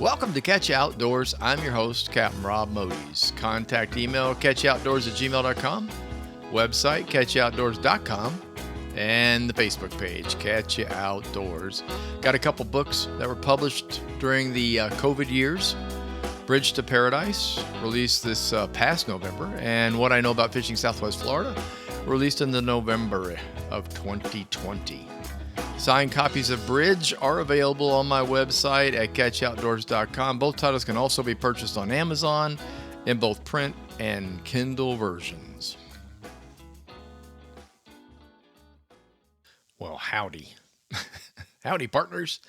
Welcome to Catch You Outdoors. I'm your host, Captain Rob Modies. Contact email catchyoutdoors@gmail.com, website catchyoutdoors.com, and the Facebook page, Catch You Outdoors. Got a couple books that were published during the COVID years. Bridge to Paradise, released this past November, and What I Know About Fishing Southwest Florida, released in the November of 2020. Signed copies of Bridge are available on my website at catchoutdoors.com. Both titles can also be purchased on Amazon in both print and Kindle versions. Well, howdy. Howdy, partners.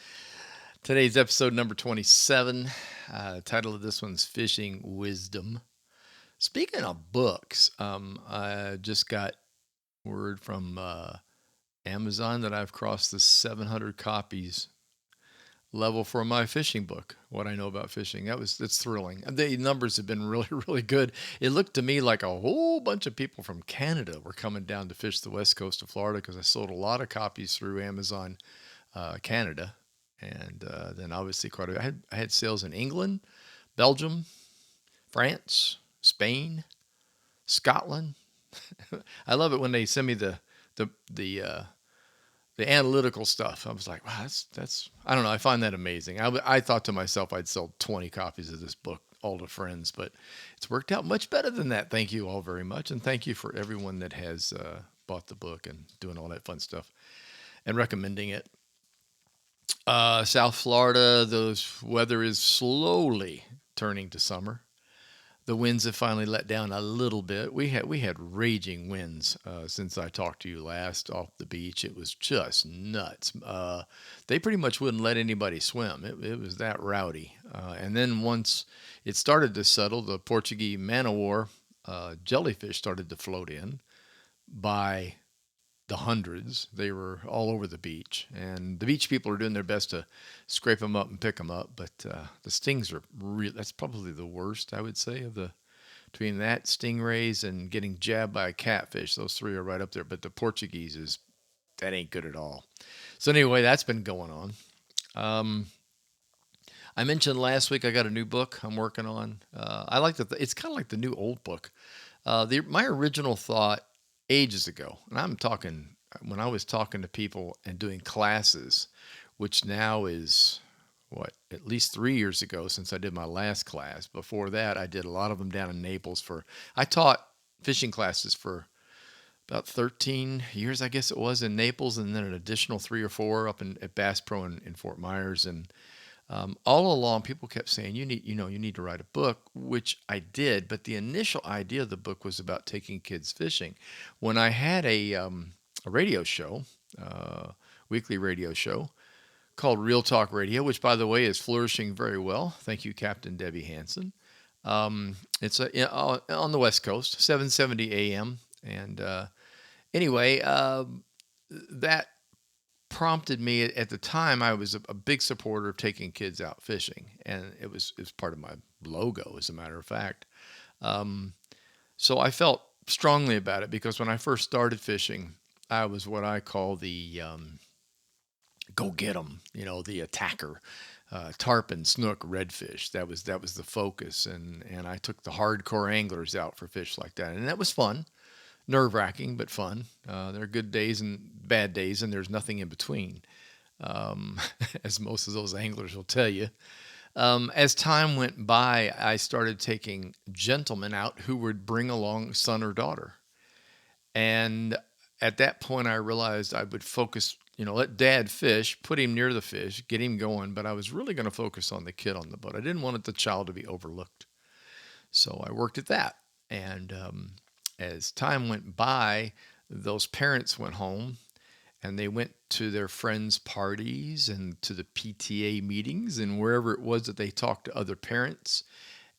Today's episode number 27. The title of this one's Fishing Wisdom. Speaking of books, I just got word from Amazon that I've crossed the 700 copies level for my fishing book, What I Know About Fishing. It's thrilling. The numbers have been really, really good. It looked to me like a whole bunch of people from Canada were coming down to fish the west coast of Florida because I sold a lot of copies through Amazon Canada. And then obviously I had sales in England, Belgium, France, Spain, Scotland. I love it when they send me the analytical stuff. I was like, wow, that's I don't know. I find that amazing. I thought to myself I'd sell 20 copies of this book all to friends, but it's worked out much better than that. Thank you all very much. And thank you for everyone that has bought the book and doing all that fun stuff and recommending it. South Florida, the weather is slowly turning to summer. The winds have finally let down a little bit. We had raging winds since I talked to you last off the beach. It was just nuts. They pretty much wouldn't let anybody swim. It was that rowdy. And then once it started to settle, the Portuguese man-o-war jellyfish started to float in by the hundreds. They were all over the beach, and the beach people are doing their best to scrape them up and pick them up. But the stings are that's probably the worst, I would say, between that, stingrays, and getting jabbed by a catfish. Those three are right up there. But the Portuguese that ain't good at all. So anyway, that's been going on. I mentioned last week I got a new book I'm working on. I like it's kind of like the new old book. My original thought ages ago, and I'm talking when I was talking to people and doing classes, which now is at least 3 years ago since I did my last class. Before that, I did a lot of them down in Naples. I taught fishing classes for about 13 years, I guess it was, in Naples, and then an additional 3 or 4 up at Bass Pro in Fort Myers. And all along, people kept saying, you need to write a book, which I did. But the initial idea of the book was about taking kids fishing. When I had a radio show, weekly radio show called Real Talk Radio, which, by the way, is flourishing very well. Thank you, Captain Debbie Hansen. It's on the West Coast, 770 AM. And anyway, that prompted me at the time. I was a big supporter of taking kids out fishing, and it was part of my logo, as a matter of fact. So I felt strongly about it because when I first started fishing, I was what I call the go get 'em, the attacker, tarpon, snook, redfish. That was the focus, and I took the hardcore anglers out for fish like that, and that was fun. Nerve-wracking, but fun. There are good days and bad days, and there's nothing in between, as most of those anglers will tell you. As time went by, I started taking gentlemen out who would bring along son or daughter. And at that point, I realized I would focus, let dad fish, put him near the fish, get him going, but I was really going to focus on the kid on the boat. I didn't want the child to be overlooked. So I worked at that. And as time went by, those parents went home and they went to their friends' parties and to the PTA meetings and wherever it was that they talked to other parents.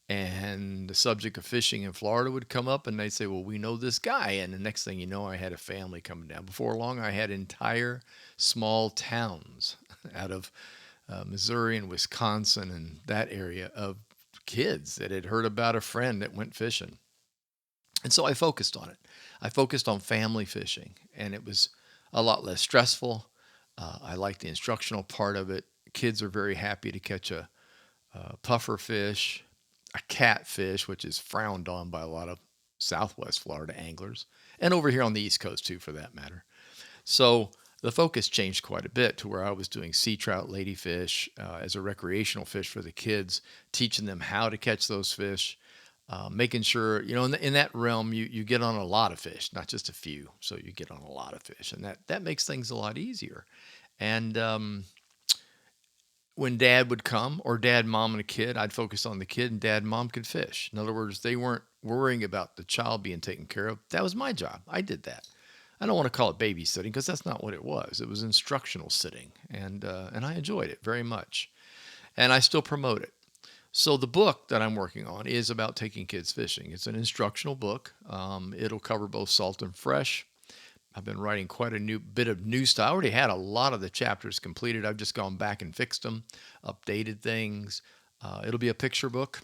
And the subject of fishing in Florida would come up and they'd say, well, we know this guy. And the next thing you know, I had a family coming down. Before long, I had entire small towns out of Missouri and Wisconsin and that area of kids that had heard about a friend that went fishing. And so I focused on it. I focused on family fishing, and it was a lot less stressful. I liked the instructional part of it. Kids are very happy to catch a puffer fish, a catfish, which is frowned on by a lot of Southwest Florida anglers, and over here on the East Coast too, for that matter. So the focus changed quite a bit to where I was doing sea trout, ladyfish as a recreational fish for the kids, teaching them how to catch those fish, making sure, in that realm, you get on a lot of fish, not just a few. So you get on a lot of fish, and that makes things a lot easier. And when dad would come, or dad, mom, and a kid, I'd focus on the kid, and dad and mom could fish. In other words, they weren't worrying about the child being taken care of. That was my job. I did that. I don't want to call it babysitting because that's not what it was. It was instructional sitting, and I enjoyed it very much, and I still promote it. So the book that I'm working on is about taking kids fishing. It's an instructional book. It'll cover both salt and fresh. I've been writing quite a new bit of new stuff. I already had a lot of the chapters completed. I've just gone back and fixed them, updated things. It'll be a picture book,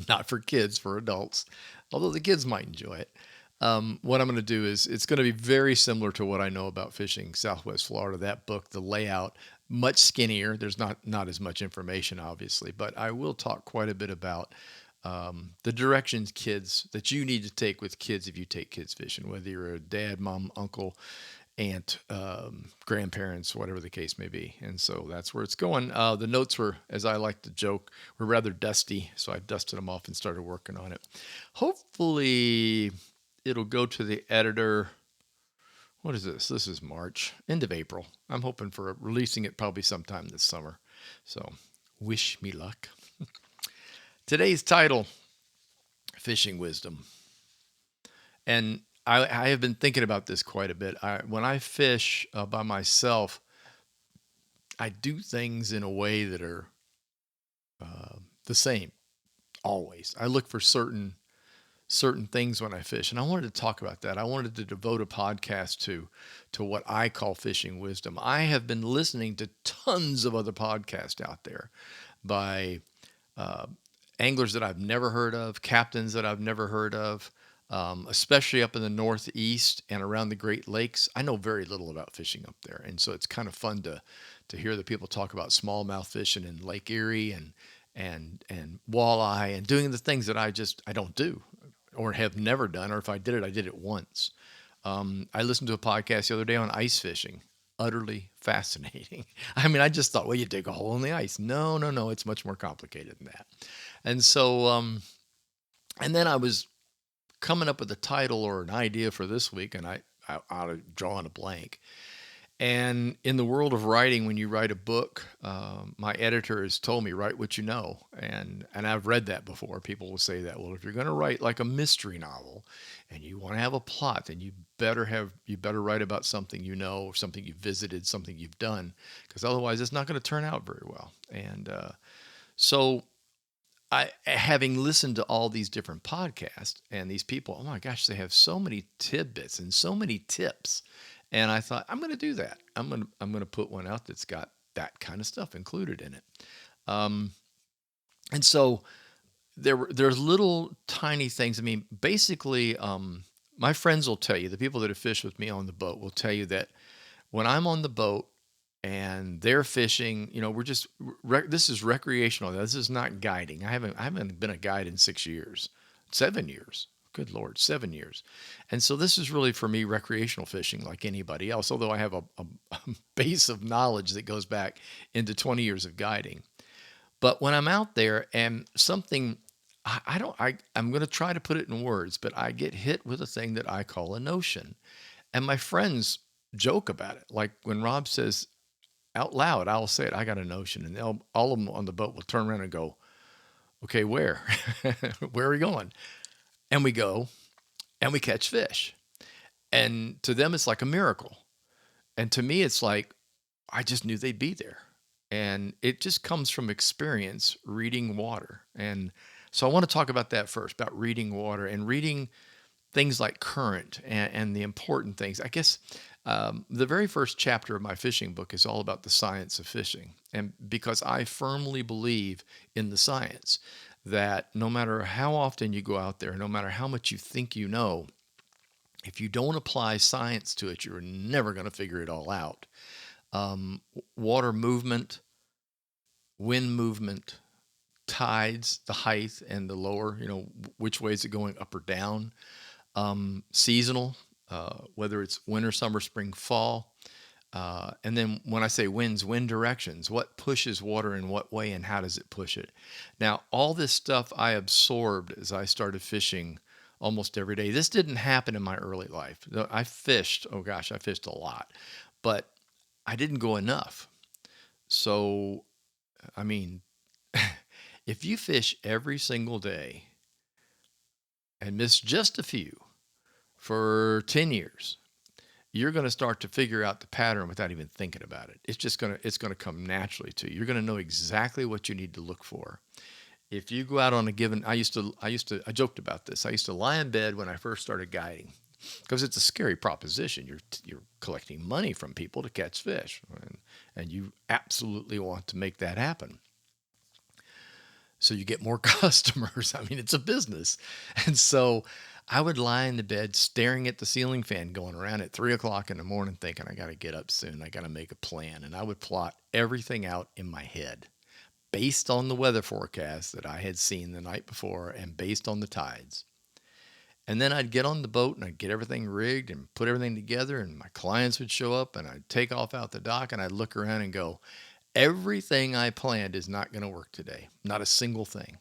not for kids, for adults, although the kids might enjoy it. What I'm going to do is it's going to be very similar to what I know about fishing Southwest Florida. That book, the layout, much skinnier. There's not as much information, obviously, but I will talk quite a bit about the directions kids that you need to take with kids if you take kids fishing, whether you're a dad, mom, uncle, aunt, grandparents, whatever the case may be. And so that's where it's going. The notes were, as I like to joke, were rather dusty, so I dusted them off and started working on it. Hopefully, it'll go to the editor. What is this? This is March, end of April. I'm hoping for releasing it probably sometime this summer. So, wish me luck. Today's title, Fishing Wisdom. And I have been thinking about this quite a bit. When I fish by myself, I do things in a way that are the same always. I look for certain things when I fish, and I wanted to talk about that. I wanted to devote a podcast to what I call fishing wisdom. I have been listening to tons of other podcasts out there by uh, anglers that I've never heard of, captains that I've never heard of, especially up in the Northeast and around the Great Lakes. I know very little about fishing up there, and so it's kind of fun to hear the people talk about smallmouth fishing in Lake Erie and walleye and doing the things that I don't do or have never done, or if I did it, I did it once. I listened to a podcast the other day on ice fishing. Utterly fascinating. I mean, I just thought, well, you dig a hole in the ice. No, no, no. It's much more complicated than that. And so, and then I was coming up with a title or an idea for this week, and I drawing a blank. And in the world of writing, when you write a book, my editor has told me, write what you know. And I've read that before. People will say that, well, if you're going to write like a mystery novel and you want to have a plot, then you better write about something you know, or something you've visited, something you've done, because otherwise it's not going to turn out very well. And so having listened to all these different podcasts and these people, oh my gosh, they have so many tidbits and so many tips. And I thought, I'm going to do that. I'm going to put one out that's got that kind of stuff included in it. Um, and so there's little tiny things. I mean, basically, my friends will tell you, the people that have fished with me on the boat will tell you that when I'm on the boat and they're fishing, we're just this is recreational. This is not guiding. I haven't been a guide in 6 years, 7 years. Good Lord, 7 years. And so this is really for me recreational fishing like anybody else, although I have a base of knowledge that goes back into 20 years of guiding. But when I'm out there and something, I don't, I'm going to try to put it in words, but I get hit with a thing that I call a notion. And my friends joke about it. Like when Rob says out loud, I'll say it, I got a notion. And all of them on the boat will turn around and go, okay, where? Where are we going? And we go and we catch fish. And to them, it's like a miracle. And to me, it's like, I just knew they'd be there. And it just comes from experience reading water. And so I want to talk about that first, about reading water and reading things like current and the important things. I guess the very first chapter of my fishing book is all about the science of fishing. And because I firmly believe in the science, that no matter how often you go out there, no matter how much you think you know, if you don't apply science to it, you're never going to figure it all out. Water movement, wind movement, tides, the height and the lower, which way is it going, up or down, seasonal, whether it's winter, summer, spring, fall. And then when I say winds, wind directions, what pushes water in what way and how does it push it? Now, all this stuff I absorbed as I started fishing almost every day. This didn't happen in my early life. I fished, oh gosh, I fished a lot, but I didn't go enough. So, I mean, if you fish every single day and miss just a few for 10 years, you're going to start to figure out the pattern without even thinking about it. It's going to come naturally to you. You're going to know exactly what you need to look for. If you go out on a given, I joked about this. I used to lie in bed when I first started guiding because it's a scary proposition. You're collecting money from people to catch fish, and you absolutely want to make that happen. So you get more customers. I mean, it's a business. And so I would lie in the bed staring at the ceiling fan going around at 3 o'clock in the morning thinking, I got to get up soon. I got to make a plan. And I would plot everything out in my head based on the weather forecast that I had seen the night before and based on the tides. And then I'd get on the boat and I'd get everything rigged and put everything together, and my clients would show up and I'd take off out the dock and I'd look around and go, everything I planned is not going to work today. Not a single thing.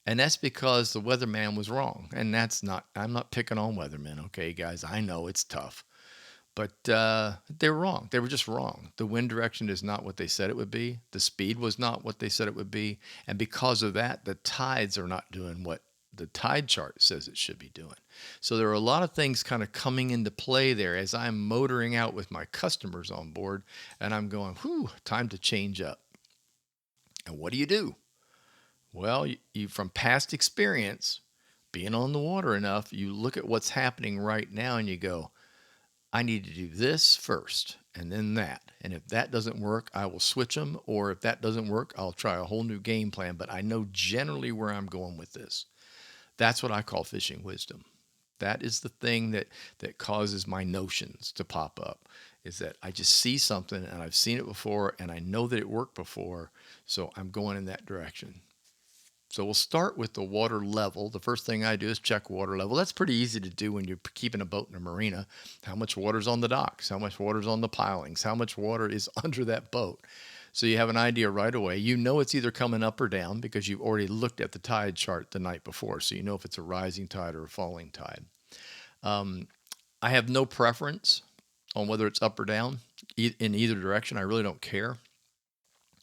And that's because the weatherman was wrong. And I'm not picking on weathermen, okay, guys? I know it's tough. But they're wrong. They were just wrong. The wind direction is not what they said it would be. The speed was not what they said it would be. And because of that, the tides are not doing what the tide chart says it should be doing. So there are a lot of things kind of coming into play there as I'm motoring out with my customers on board, and I'm going, whew, time to change up. And what do? Well, you from past experience, being on the water enough, you look at what's happening right now and you go, I need to do this first and then that. And if that doesn't work, I will switch them. Or if that doesn't work, I'll try a whole new game plan. But I know generally where I'm going with this. That's what I call fishing wisdom. That is the thing that causes my notions to pop up, is that I just see something and I've seen it before and I know that it worked before. So I'm going in that direction. So we'll start with the water level. The first thing I do is check water level. That's pretty easy to do when you're keeping a boat in a marina. How much water's on the docks? How much water's on the pilings? How much water is under that boat? So you have an idea right away. You know it's either coming up or down because you've already looked at the tide chart the night before. So you know if it's a rising tide or a falling tide. I have no preference on whether it's up or down in either direction. I really don't care.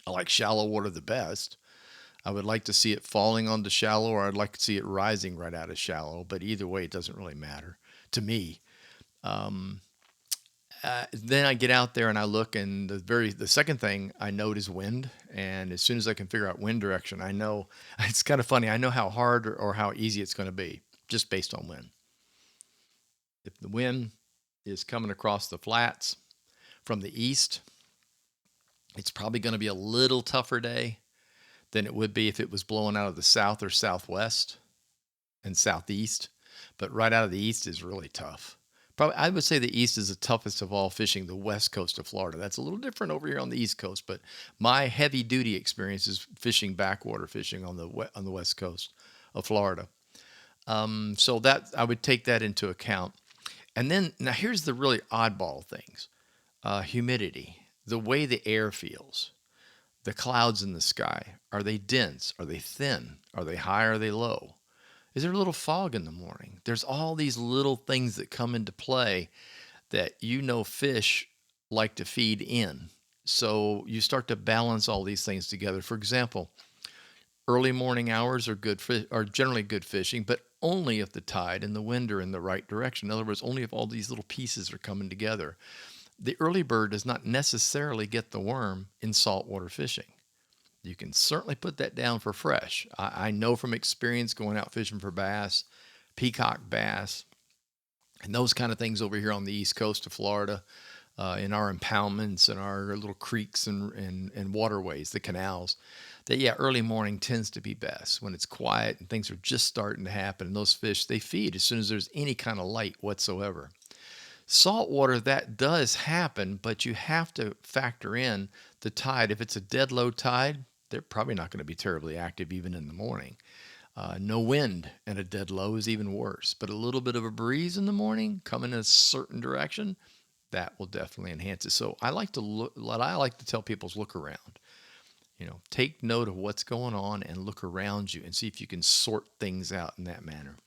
I like shallow water the best. I would like to see it falling onto shallow, or I'd like to see it rising right out of shallow. But either way, it doesn't really matter to me. Um, then I get out there and I look, and the second thing I note is wind. And as soon as I can figure out wind direction, I know it's kind of funny. I know how hard or how easy it's going to be just based on wind. If the wind is coming across the flats from the east, it's probably going to be a little tougher day than it would be if it was blowing out of the south or southwest and southeast. But right out of the east is really tough. Probably, I would say the east is the toughest of all fishing the west coast of Florida. That's a little different over here on the east coast, but my heavy duty experience is fishing backwater fishing on the west coast of Florida. So that I would take that into account. And then now here's the really oddball things: humidity, the way the air feels, the clouds in the sky. Are they dense? Are they thin? Are they high? Are they low? Is there a little fog in the morning? There's all these little things that come into play that fish like to feed in. So you start to balance all these things together. For example, early morning hours are generally good fishing, but only if the tide and the wind are in the right direction. In other words, only if all these little pieces are coming together. The early bird does not necessarily get the worm in saltwater fishing. You can certainly put that down for fresh. I know from experience going out fishing for bass, peacock bass, and those kind of things over here on the east coast of Florida, in our impoundments and our little creeks and waterways, the canals, that early morning tends to be best when it's quiet and things are just starting to happen. And those fish, they feed as soon as there's any kind of light whatsoever. Saltwater, that does happen, but you have to factor in the tide. If it's a dead low tide, they're probably not going to be terribly active even in the morning. No wind and a dead low is even worse, but a little bit of a breeze in the morning coming in a certain direction, that will definitely enhance it. So I like to look, what I like to tell people is look around. Take note of what's going on and look around you and see if you can sort things out in that manner.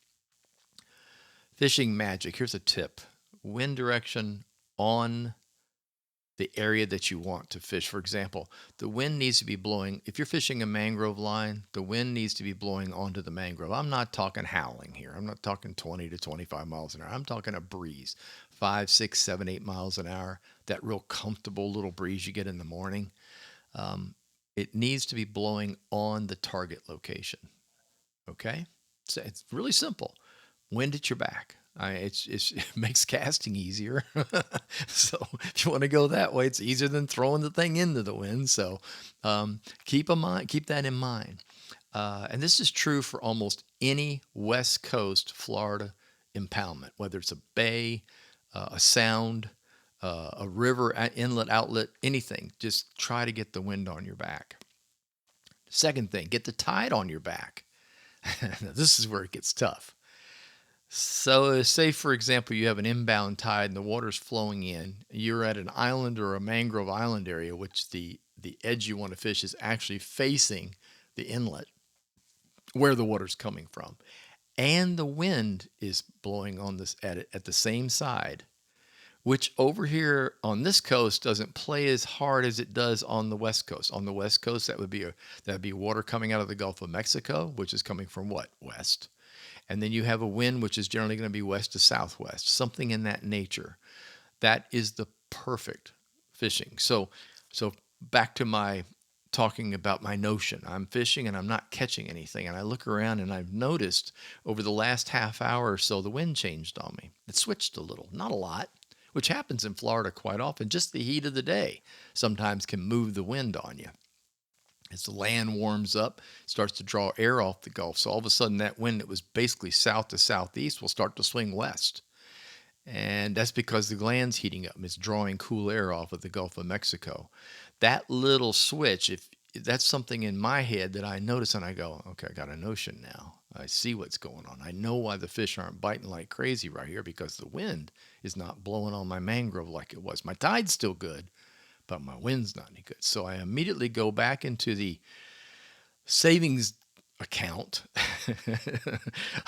Fishing magic. Here's a tip: wind direction on the area that you want to fish. For example, the wind needs to be blowing. If you're fishing a mangrove line, the wind needs to be blowing onto the mangrove. I'm not talking howling here. I'm not talking 20 to 25 miles an hour. I'm talking a breeze, 5, 6, 7, 8 miles an hour. That real comfortable little breeze you get in the morning. It needs to be blowing on the target location. Okay? So it's really simple. Wind at your back. It makes casting easier. So if you want to go that way, it's easier than throwing the thing into the wind. So keep that in mind. And this is true for almost any West Coast Florida impoundment, whether it's a bay, a sound, a river, inlet, outlet, anything. Just try to get the wind on your back. Second thing, get the tide on your back. This is where it gets tough. So, say for example, you have an inbound tide and the water's flowing in. You're at an island or a mangrove island area, which the edge you want to fish is actually facing the inlet where the water's coming from, and the wind is blowing on this at the same side, which over here on this coast doesn't play as hard as it does on the West Coast. On the West Coast, that'd be water coming out of the Gulf of Mexico, which is coming from what? West. And then you have a wind which is generally going to be west to southwest, something in that nature. That is the perfect fishing. So back to my talking about my notion. I'm fishing and I'm not catching anything. And I look around and I've noticed over the last half hour or so, the wind changed on me. It switched a little, not a lot, which happens in Florida quite often. Just the heat of the day sometimes can move the wind on you. As the land warms up, it starts to draw air off the Gulf. So all of a sudden, that wind that was basically south to southeast will start to swing west. And that's because the land's heating up. It's drawing cool air off of the Gulf of Mexico. That little switch, if that's something in my head that I notice and I go, okay, I got a notion now. I see what's going on. I know why the fish aren't biting like crazy right here, because the wind is not blowing on my mangrove like it was. My tide's still good, but my wind's not any good. So I immediately go back into the savings account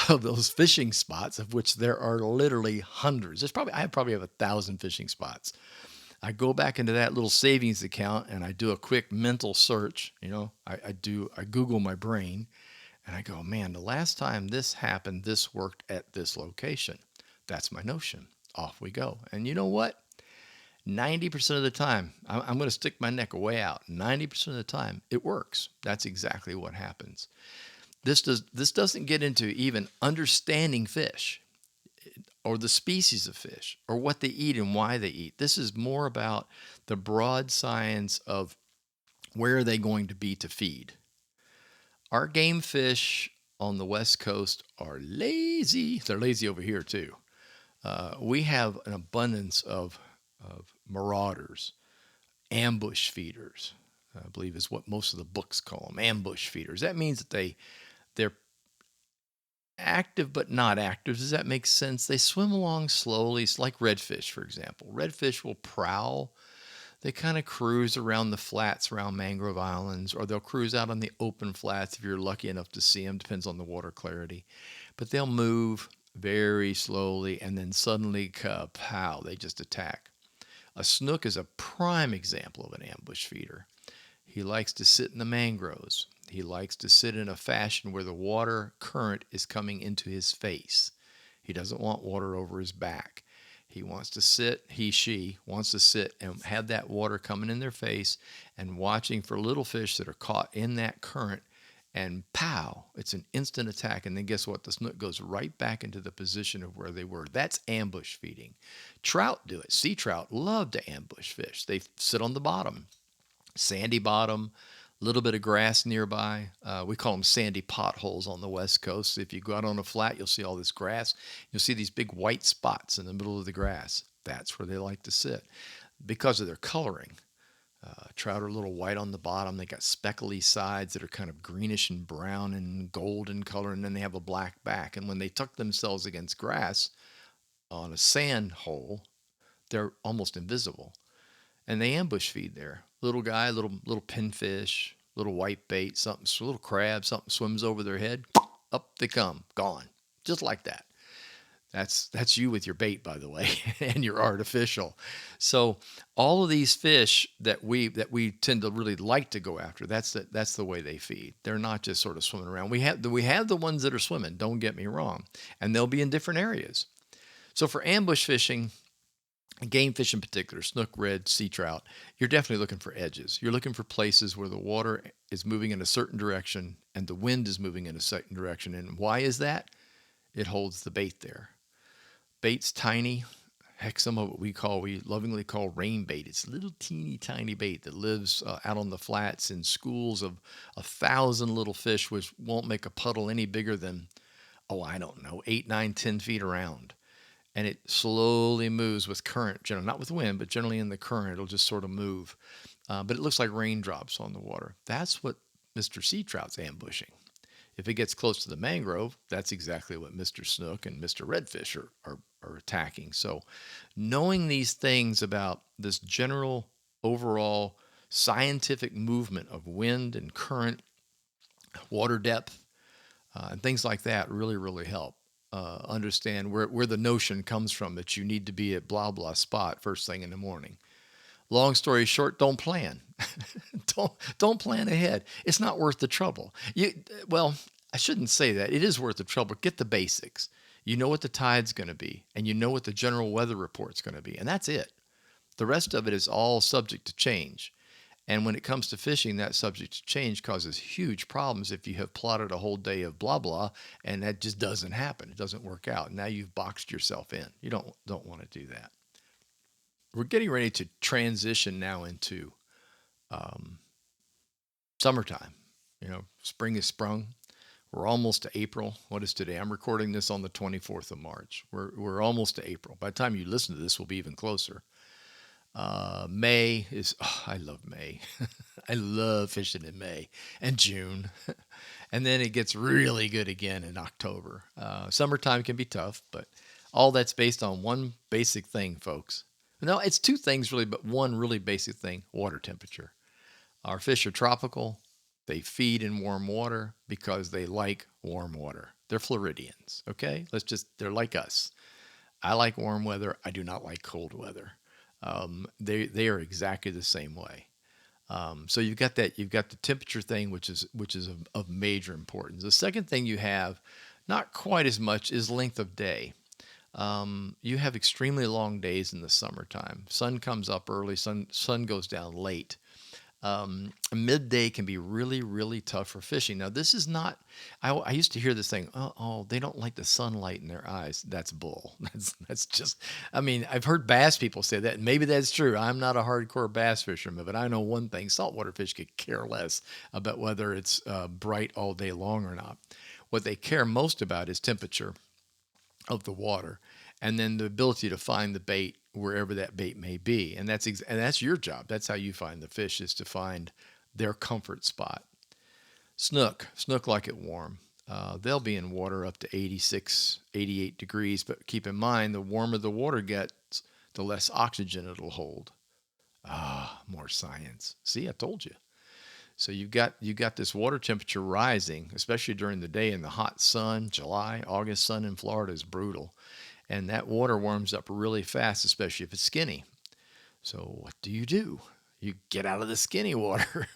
of those fishing spots, of which there are literally hundreds. I probably have 1,000 fishing spots. I go back into that little savings account and I do a quick mental search. I Google my brain and I go, man, the last time this happened, this worked at this location. That's my notion. Off we go. And you know what? 90% of the time, I'm going to stick my neck way out. 90% of the time, it works. That's exactly what happens. This doesn't get into even understanding fish or the species of fish or what they eat and why they eat. This is more about the broad science of where are they going to be to feed. Our game fish on the West Coast are lazy. They're lazy over here too. We have an abundance of marauders, ambush feeders, I believe is what most of the books call them, ambush feeders. That means that they're active but not active. Does that make sense? They swim along slowly. It's like redfish, for example. Redfish will prowl. They kind of cruise around the flats around mangrove islands, or they'll cruise out on the open flats if you're lucky enough to see them. Depends on the water clarity. But they'll move very slowly, and then suddenly, kapow, they just attack. A snook is a prime example of an ambush feeder. He likes to sit in the mangroves. He likes to sit in a fashion where the water current is coming into his face. He doesn't want water over his back. She wants to sit and have that water coming in their face and watching for little fish that are caught in that current, and pow, it's an instant attack. And then guess what? The snook goes right back into the position of where they were. That's ambush feeding. Trout do it. Sea trout love to ambush fish. They sit on the bottom, sandy bottom, little bit of grass nearby. We call them sandy potholes on the West Coast. If you go out on a flat, you'll see all this grass. You'll see these big white spots in the middle of the grass. That's where they like to sit because of their coloring. Trout are a little white on the bottom. They got speckly sides that are kind of greenish and brown and gold in color, and then they have a black back. And when they tuck themselves against grass on a sand hole, they're almost invisible. And they ambush feed there. Little guy, little pinfish, little white bait, something, a little crab, something swims over their head. Up they come, gone, just like that. That's you with your bait, by the way, and your artificial. So all of these fish that we tend to really like to go after, that's the way they feed. They're not just sort of swimming around. We have the ones that are swimming. Don't get me wrong, and they'll be in different areas. So for ambush fishing, game fish in particular, snook, red, sea trout, you're definitely looking for edges. You're looking for places where the water is moving in a certain direction and the wind is moving in a certain direction. And why is that? It holds the bait there. Bait's tiny. Heck, some of what we lovingly call rain bait. It's a little teeny tiny bait that lives out on the flats in schools of 1,000 little fish, which won't make a puddle any bigger than, oh, I don't know, 8, 9, 10 feet around. And it slowly moves with current, generally not with wind, but generally in the current, it'll just sort of move. But it looks like raindrops on the water. That's what Mr. Sea Trout's ambushing. If it gets close to the mangrove, that's exactly what Mr. Snook and Mr. Redfish are attacking. So, knowing these things about this general overall scientific movement of wind and current, water depth, and things like that really, really help understand where the notion comes from that you need to be at blah, blah spot first thing in the morning. Long story short, don't plan. don't plan ahead. It's not worth the trouble. Well, I shouldn't say that. It is worth the trouble. Get the basics. You know what the tide's going to be, and you know what the general weather report's going to be, and that's it. The rest of it is all subject to change. And when it comes to fishing, that subject to change causes huge problems if you have plotted a whole day of blah blah and that just doesn't happen. It doesn't work out. Now you've boxed yourself in. You don't want to do that. We're getting ready to transition now into um, summertime. Spring is sprung. We're almost to April. What is today? I'm recording this on the 24th of March. We're almost to April. By the time you listen to this, we'll be even closer. May is, oh, I love May. I love fishing in May and June. And then it gets really good again in October. Summertime can be tough, but all that's based on one basic thing, folks. No, it's two things really, but one really basic thing: water temperature. Our fish are tropical. They feed in warm water because they like warm water. They're Floridians, okay? They're like us. I like warm weather. I do not like cold weather. They are exactly the same way. So you've got the temperature thing, which is of major importance. The second thing you have, not quite as much, is length of day. You have extremely long days in the summertime. Sun comes up early, sun goes down late. Midday can be really, really tough for fishing. Now, this is not, I used to hear this thing, oh, they don't like the sunlight in their eyes. That's bull. That's just, I mean, I've heard bass people say that, and maybe that's true. I'm not a hardcore bass fisherman, but I know one thing: saltwater fish could care less about whether it's bright all day long or not. What they care most about is temperature of the water, and then the ability to find the bait wherever that bait may be. And that's your job. That's how you find the fish, is to find their comfort spot. Snook like it warm. They'll be in water up to 86, 88 degrees, but keep in mind, the warmer the water gets, the less oxygen it'll hold. More science. See, I told you. So you've got this water temperature rising, especially during the day in the hot sun. July, August sun in Florida is brutal. And that water warms up really fast, especially if it's skinny. So what do? You get out of the skinny water,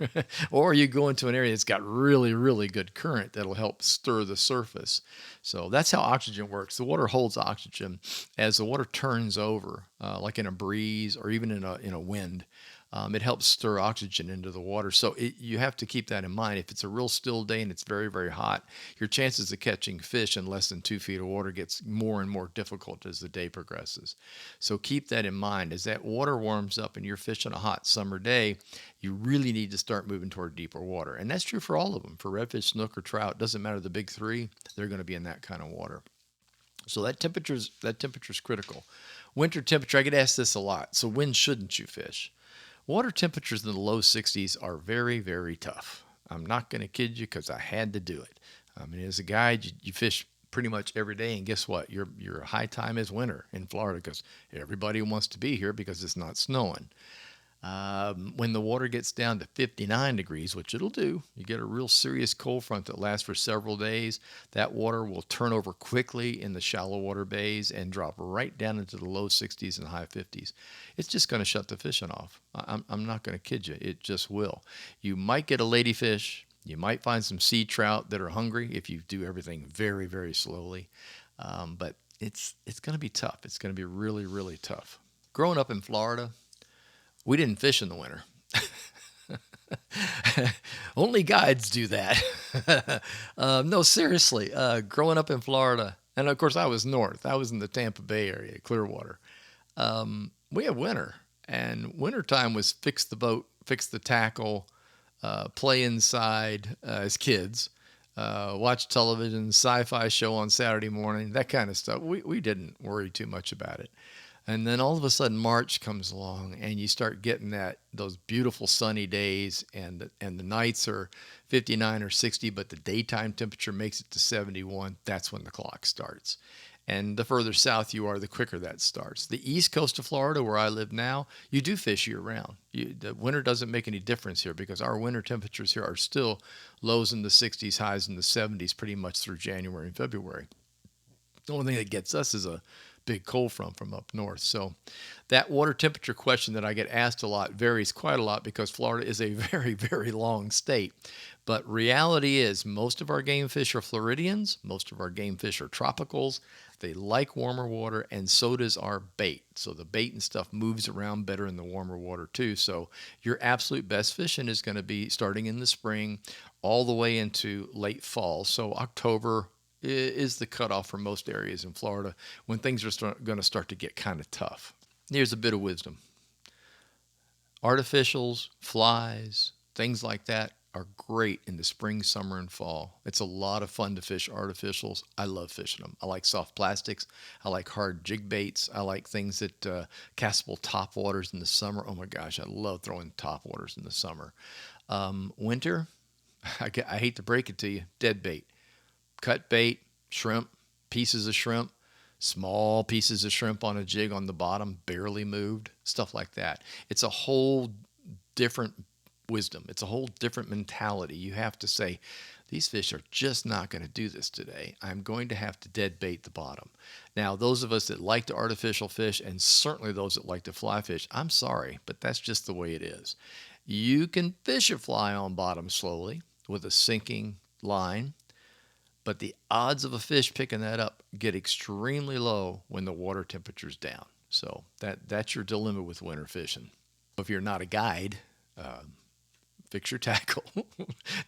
or you go into an area that's got really, really good current that'll help stir the surface. So that's how oxygen works. The water holds oxygen. As the water turns over, like in a breeze or even in a wind, it helps stir oxygen into the water. So you have to keep that in mind. If it's a real still day and it's very, very hot, your chances of catching fish in less than 2 feet of water gets more and more difficult as the day progresses. So keep that in mind. As that water warms up and you're fishing a hot summer day, you really need to start moving toward deeper water. And that's true for all of them. For redfish, snook, or trout, doesn't matter the big three, they're going to be in that kind of water. So that temperature's critical. Winter temperature, I get asked this a lot. So when shouldn't you fish? Water temperatures in the low 60s are very, very tough. I'm not going to kid you because I had to do it. I mean, as a guide, you fish pretty much every day, and guess what? Your high time is winter in Florida because everybody wants to be here because it's not snowing. When the water gets down to 59 degrees, which it'll do, you get a real serious cold front that lasts for several days. That water will turn over quickly in the shallow water bays and drop right down into the low 60s and high 50s. It's just going to shut the fishing off. I'm not going to kid you. It just will. You might get a ladyfish. You might find some sea trout that are hungry if you do everything very, very slowly. But it's going to be tough. It's going to be really, really tough. Growing up in Florida, we didn't fish in the winter. Only guides do that. No, seriously. Growing up in Florida, and of course I was north. I was in the Tampa Bay area, Clearwater. We have winter, and wintertime was fix the boat, fix the tackle, play inside as kids, watch television, sci-fi show on Saturday morning, that kind of stuff. We didn't worry too much about it. And then all of a sudden March comes along and you start getting those beautiful sunny days and the nights are 59 or 60, but the daytime temperature makes it to 71. That's when the clock starts. And the further south you are, the quicker that starts. The east coast of Florida, where I live now, you do fish year round. The winter doesn't make any difference here because our winter temperatures here are still lows in the 60s, highs in the 70s pretty much through January and February. The only thing that gets us is a big cold front from up north. So that water temperature question that I get asked a lot varies quite a lot because Florida is a very, very long state. But reality is most of our game fish are Floridians. Most of our game fish are tropicals. They like warmer water, and so does our bait. So the bait and stuff moves around better in the warmer water too. So your absolute best fishing is going to be starting in the spring all the way into late fall. So October is the cutoff for most areas in Florida when things are going to start to get kind of tough. Here's a bit of wisdom. Artificials, flies, things like that are great in the spring, summer, and fall. It's a lot of fun to fish artificials. I love fishing them. I like soft plastics. I like hard jig baits. I like things that castable top waters in the summer. Oh my gosh, I love throwing top waters in the summer. Winter, I hate to break it to you, dead bait. Cut bait, shrimp, pieces of shrimp, small pieces of shrimp on a jig on the bottom, barely moved, stuff like that. It's a whole different wisdom. It's a whole different mentality. You have to say, these fish are just not going to do this today. I'm going to have to dead bait the bottom. Now, those of us that like to artificial fish, and certainly those that like to fly fish, I'm sorry, but that's just the way it is. You can fish a fly on bottom slowly with a sinking line, but the odds of a fish picking that up get extremely low when the water temperature's down. So that's your dilemma with winter fishing. If you're not a guide, fix your tackle,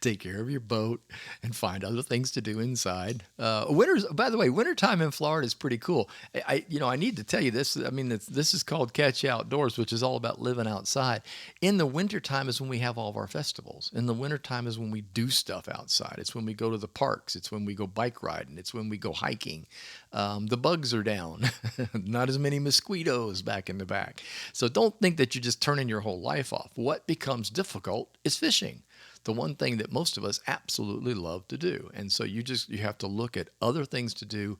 take care of your boat, and find other things to do inside. By the way, wintertime in Florida is pretty cool. I need to tell you this. I mean, this is called Catch You Outdoors, which is all about living outside. In the wintertime is when we have all of our festivals. In the wintertime is when we do stuff outside. It's when we go to the parks. It's when we go bike riding. It's when we go hiking. The bugs are down. Not as many mosquitoes back in the back. So don't think that you're just turning your whole life off. What becomes difficult is fishing, the one thing that most of us absolutely love to do. And so you have to look at other things to do,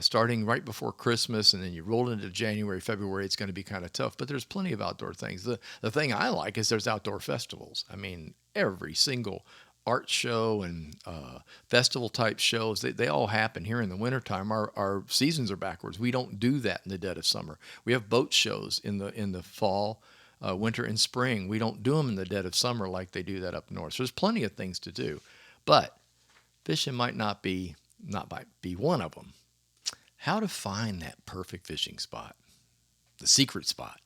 starting right before Christmas, and then you roll into January, February. It's going to be kind of tough, but there's plenty of outdoor things. The thing I like is there's outdoor festivals. I mean, every single art show and festival type shows, they all happen here in the wintertime. Our seasons are backwards. We don't do that in the dead of summer. We have boat shows in the fall, winter, and spring. We don't do them in the dead of summer like they do that up north. So there's plenty of things to do, but fishing might not be one of them. How to find that perfect fishing spot, the secret spot.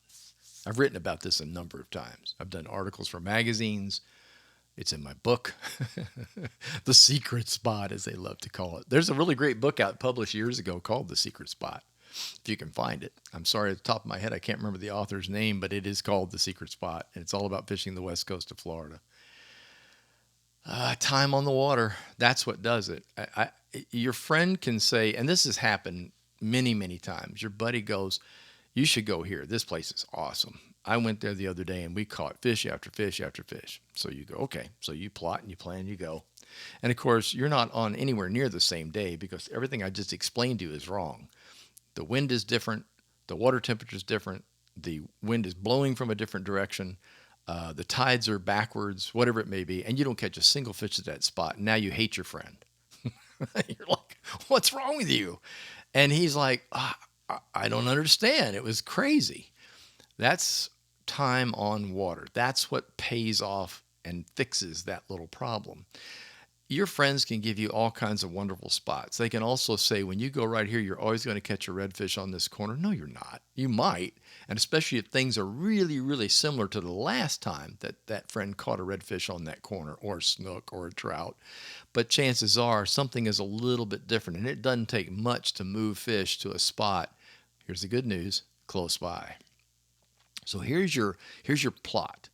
I've written about this a number of times. I've done articles for magazines. It's in my book, The Secret Spot, as they love to call it. There's a really great book out published years ago called The Secret Spot, if you can find it. I'm sorry, at the top of my head, I can't remember the author's name, but it is called The Secret Spot, and it's all about fishing the west coast of Florida. Time on the water, that's what does it. Your friend can say, and this has happened many, many times, your buddy goes, you should go here. This place is awesome. I went there the other day and we caught fish after fish after fish. So you go, okay, so you plot and you plan, you go. And of course, you're not on anywhere near the same day because everything I just explained to you is wrong. The wind is different, the water temperature is different, the wind is blowing from a different direction, the tides are backwards, whatever it may be, and you don't catch a single fish at that spot. Now you hate your friend. You're like, what's wrong with you? And he's like, I don't understand. It was crazy. That's time on water. That's what pays off and fixes that little problem. Your friends can give you all kinds of wonderful spots. They can also say, when you go right here, you're always going to catch a redfish on this corner. No, you're not. You might. And especially if things are really, really similar to the last time that friend caught a redfish on that corner, or a snook or a trout. But chances are something is a little bit different, and it doesn't take much to move fish to a spot. Here's the good news, close by. So here's your plot.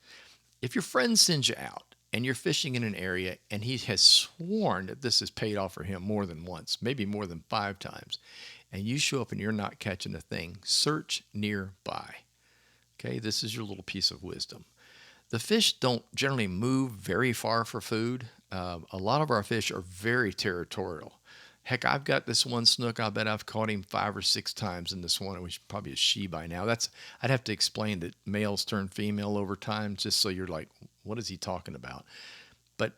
If your friend sends you out, and you're fishing in an area, and he has sworn that this has paid off for him more than once, maybe more than 5 times, and you show up and you're not catching a thing, search nearby. Okay, this is your little piece of wisdom. The fish don't generally move very far for food. A lot of our fish are very territorial. Heck, I've got this one snook. I bet I've caught him 5 or 6 times in this one, which probably is she by now. I'd have to explain that males turn female over time, just so you're like, what is he talking about? But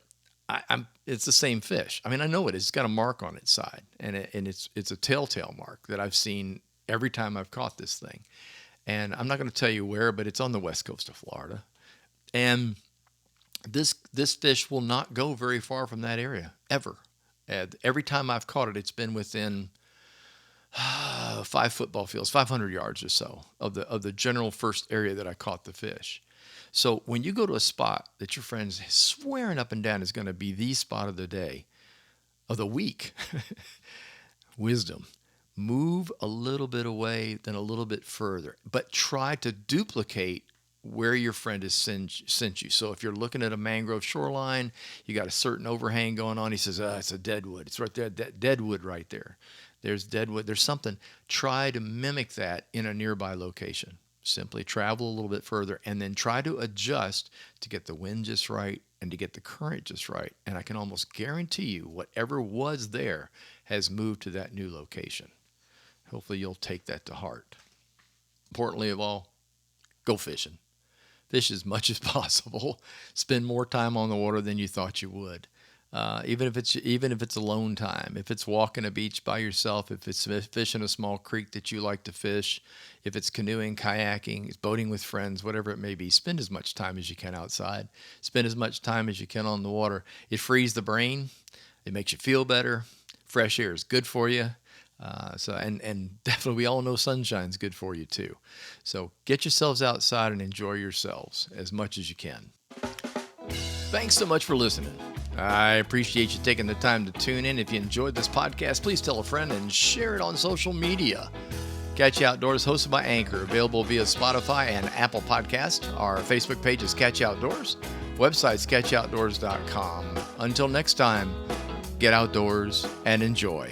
it's the same fish. I mean, I know it is. It's got a mark on its side, and it's a telltale mark that I've seen every time I've caught this thing. And I'm not going to tell you where, but it's on the west coast of Florida. And this fish will not go very far from that area, ever. Every time I've caught it, it's been within 5 football fields, 500 yards or so of the general first area that I caught the fish. So when you go to a spot that your friend's swearing up and down is going to be the spot of the day, of the week, wisdom, move a little bit away, then a little bit further, but try to duplicate where your friend has sent you. So if you're looking at a mangrove shoreline, you got a certain overhang going on. He says, it's a deadwood. It's right there, that deadwood right there. There's deadwood. There's something. Try to mimic that in a nearby location. Simply travel a little bit further and then try to adjust to get the wind just right and to get the current just right. And I can almost guarantee you whatever was there has moved to that new location. Hopefully you'll take that to heart. Importantly of all, go fishing. Fish as much as possible. Spend more time on the water than you thought you would. Even if it's alone time, if it's walking a beach by yourself, if it's fishing a small creek that you like to fish, if it's canoeing, kayaking, it's boating with friends, whatever it may be, spend as much time as you can outside. Spend as much time as you can on the water. It frees the brain. It makes you feel better. Fresh air is good for you. And definitely we all know sunshine's good for you too. So get yourselves outside and enjoy yourselves as much as you can. Thanks so much for listening. I appreciate you taking the time to tune in. If you enjoyed this podcast, please tell a friend and share it on social media. Catch You Outdoors, hosted by Anchor, available via Spotify and Apple Podcast. Our Facebook page is Catch You Outdoors. Website's catchoutdoors.com. Until next time, get outdoors and enjoy.